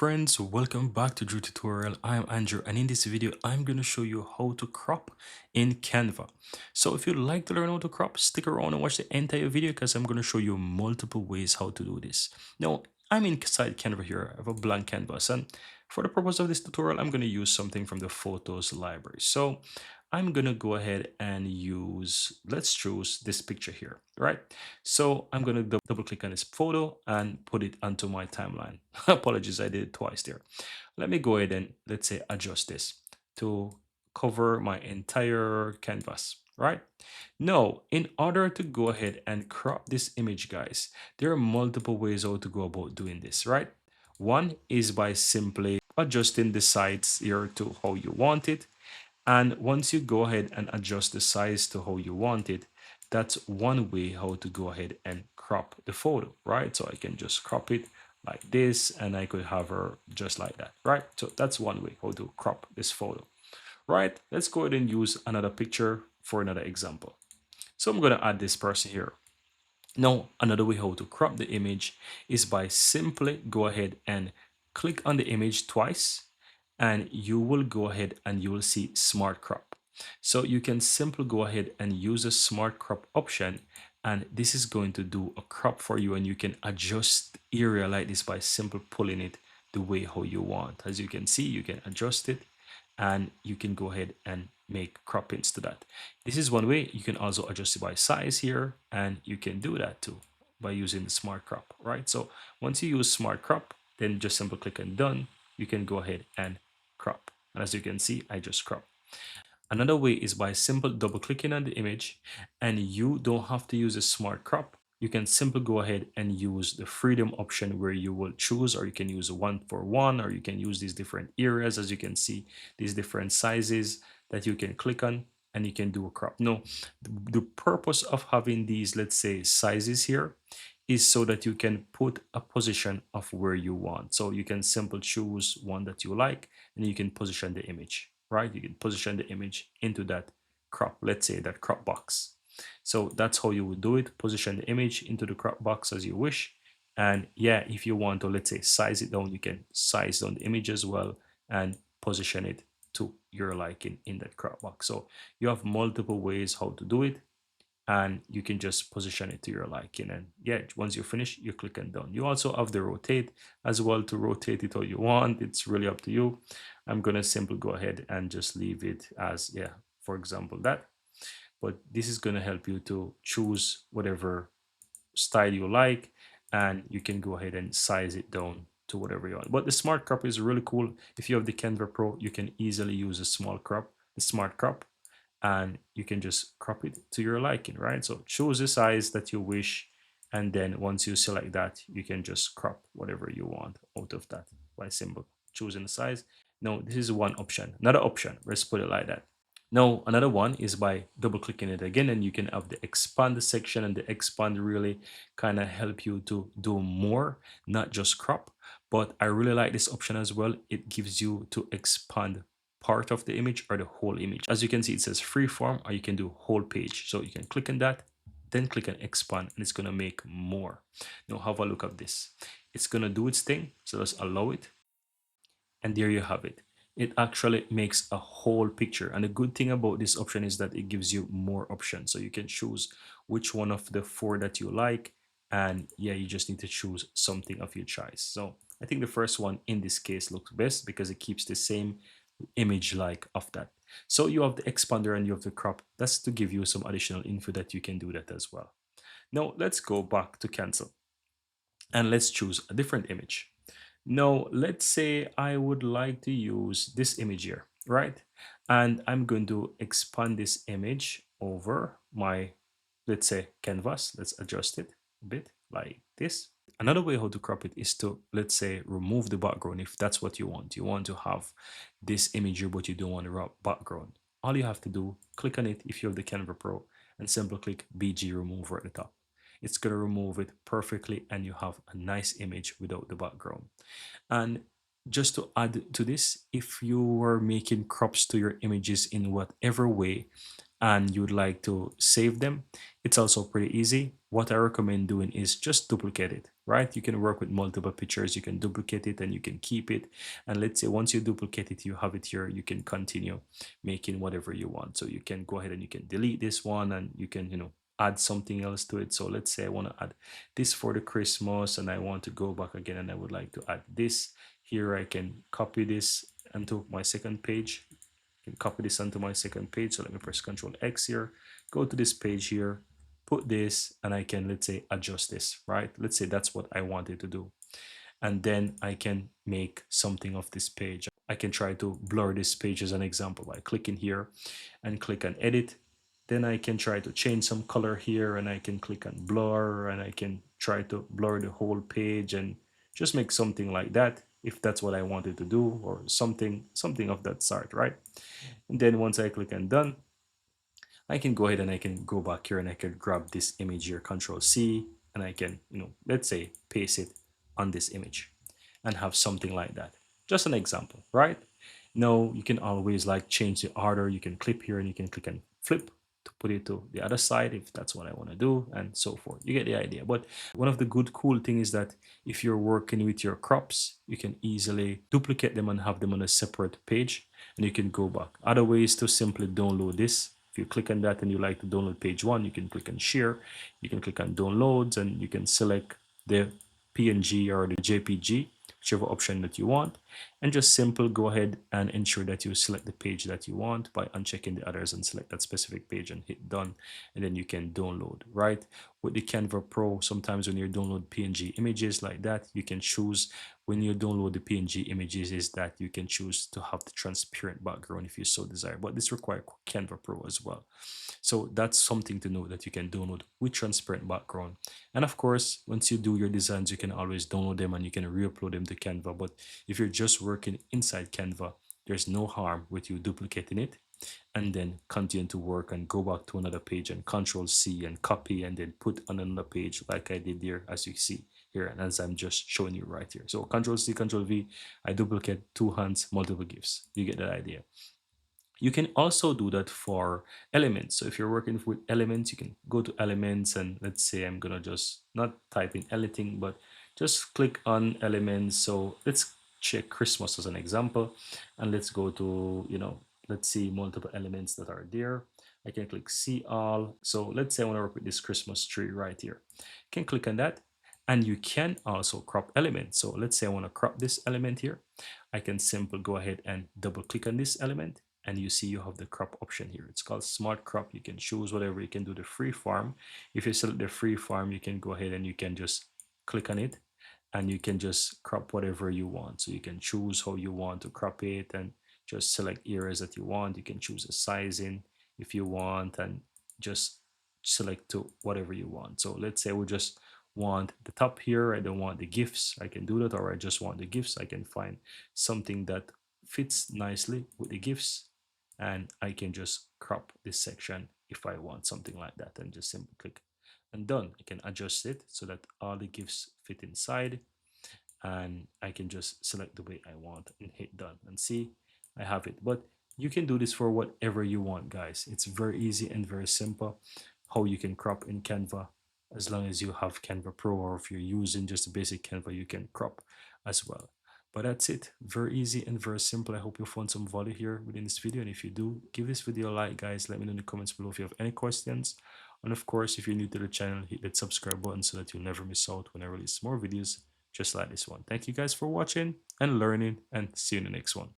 Friends, welcome back to Drew Tutorial. I am Andrew, and in this video I'm going to show you how to crop in Canva. So if you'd like to learn how to crop, stick around and watch the entire video because I'm going to show you multiple ways how to do this. Now, I'm inside Canva here. I have a blank canvas, and for the purpose of this tutorial I'm going to use something from the photos library. So I'm going to go ahead and let's choose this picture here, right? So I'm going to double click on this photo and put it onto my timeline. Apologies, I did it twice there. Let me go ahead and let's say adjust this to cover my entire canvas, right? Now, in order to go ahead and crop this image, guys, there are multiple ways how to go about doing this, right? One is by simply adjusting the sides here to how you want it. And once you go ahead and adjust the size to how you want it, that's one way how to go ahead and crop the photo, right? So I can just crop it like this and I could have her just like that, right? So that's one way how to crop this photo, right? Let's go ahead and use another picture for another example. So I'm going to add this person here. Now, another way how to crop the image is by simply go ahead and click on the image twice and you will go ahead and you will see smart crop. So you can simply go ahead and use the smart crop option, and this is going to do a crop for you, and you can adjust the area like this by simply pulling it the way how you want. As you can see, you can adjust it and you can go ahead and make croppings to that. This is one way. You can also adjust it by size here, and you can do that too by using the smart crop, right? So once you use smart crop, then just simply click on done. You can go ahead and crop. And as you can see, I just crop. Another way is by simple double clicking on the image, and you don't have to use a smart crop. You can simply go ahead and use the freedom option where you will choose, or you can use a one for one, or you can use these different areas. As you can see, these different sizes that you can click on and you can do a crop. No, the purpose of having these, let's say, sizes here is so that you can put a position of where you want. So you can simply choose one that you like and you can position the image, right? You can position the image into that crop, let's say that crop box. So that's how you would do it. Position the image into the crop box as you wish. And yeah, if you want to, let's say, size it down, you can size down the image as well and position it to your liking in that crop box. So you have multiple ways how to do it, and you can just position it to your liking. And yeah, once you finish, you click and done. You also have the rotate as well to rotate it how you want. It's really up to you. I'm gonna simply go ahead and just leave it as, yeah, for example, that. But this is gonna help you to choose whatever style you like, and you can go ahead and size it down to whatever you want. But the smart crop is really cool. If you have the Canva Pro, you can easily use a small crop, the smart crop, and you can just crop it to your liking, right? So choose the size that you wish, and then once you select that, you can just crop whatever you want out of that by simple choosing the size. Now, this is one option. Another option, let's put it like that. Now, another one is by double clicking it again, and you can have the expand section, and the expand really kind of help you to do more, not just crop. But I really like this option as well. It gives you to expand part of the image or the whole image. As you can see, it says freeform, or you can do whole page. So you can click on that, then click on expand, and it's going to make more. Now have a look at this. It's going to do its thing. So let's allow it. And there you have it. It actually makes a whole picture. And the good thing about this option is that it gives you more options. So you can choose which one of the four that you like. And yeah, you just need to choose something of your choice. So I think the first one in this case looks best because it keeps the same image like of that. So you have the expander and you have the crop. That's to give you some additional info that you can do that as well. Now let's go back to cancel and let's choose a different image. Now, let's say I would like to use this image here, right? And I'm going to expand this image over my, let's say, canvas. Let's adjust it a bit like this. Another way how to crop it is to, let's say, remove the background if that's what you want. You want to have this image here, but you don't want a background. All you have to do, click on it if you have the Canva Pro, and simply click BG Remover at the top. It's going to remove it perfectly, and you have a nice image without the background. And just to add to this, if you were making crops to your images in whatever way and you'd like to save them, it's also pretty easy. What I recommend doing is just duplicate it, right? You can work with multiple pictures, you can duplicate it and you can keep it. And let's say once you duplicate it, you have it here, you can continue making whatever you want. So you can go ahead and you can delete this one and you can, add something else to it. So let's say I want to add this for the Christmas and I want to go back again and I would like to add this here. I can copy this onto my second page, can copy this onto my second page. So let me press Control X here, go to this page here, put this, and I can, let's say, adjust this, right? Let's say that's what I wanted to do. And then I can make something of this page. I can try to blur this page as an example by clicking here and click on edit. Then I can try to change some color here and I can click on blur and I can try to blur the whole page and just make something like that if that's what I wanted to do, or something of that sort, right? And then once I click on done, I can go ahead and I can go back here and I can grab this image here, Control C, and I can, let's say paste it on this image and have something like that. Just an example, right? Now you can always like change the order. You can clip here and you can click and flip to put it to the other side if that's what I want to do, and so forth. You get the idea. But one of the good cool thing is that if you're working with your crops, you can easily duplicate them and have them on a separate page and you can go back. Other ways to simply download this. If you click on that and you like to download page one, you can click on share, you can click on downloads and you can select the PNG or the JPG, whichever option that you want, and just simple go ahead and ensure that you select the page that you want by unchecking the others and select that specific page and hit done, and then you can download, right? With the Canva Pro, sometimes when you download PNG images like that, you can choose, when you download the PNG images, is that you can choose to have the transparent background if you so desire, but this requires Canva Pro as well. So that's something to know, that you can download with transparent background. And of course, once you do your designs, you can always download them and you can re-upload them to Canva. But if you're just working inside Canva, there's no harm with you duplicating it and then continue to work and go back to another page and Control C and copy and then put on another page like I did there, as you see here and as I'm just showing you right here. So Control C, Control V, I duplicate two hands, multiple gifts. You get that idea. You can also do that for elements. So if you're working with elements, you can go to elements and let's say I'm gonna just not type in anything, but just click on elements. So let's check Christmas as an example, and let's go to, let's see multiple elements that are there. I can click see all. So let's say I want to work with this Christmas tree right here. You can click on that and you can also crop elements. So let's say I want to crop this element here. I can simply go ahead and double click on this element and you see you have the crop option here. It's called smart crop. You can choose whatever. You can do the free form. If you select the free form, you can go ahead and you can just click on it and you can just crop whatever you want. So you can choose how you want to crop it and just select areas that you want. You can choose a sizing if you want and just select to whatever you want. So let's say we just want the top here. I don't want the gifts. I can do that, or I just want the gifts. I can find something that fits nicely with the gifts and I can just crop this section if I want something like that, and just simply click and done. I can adjust it so that all the gifts fit inside and I can just select the way I want and hit done and see I have it. But you can do this for whatever you want, guys. It's very easy and very simple how you can crop in Canva. As long as you have Canva Pro, or if you're using just a basic Canva, you can crop as well. But that's it. Very easy and very simple. I hope you found some value here within this video. And if you do, give this video a like, guys. Let me know in the comments below if you have any questions. And of course, if you're new to the channel, hit that subscribe button so that you'll never miss out when I release more videos just like this one. Thank you guys for watching and learning, and see you in the next one.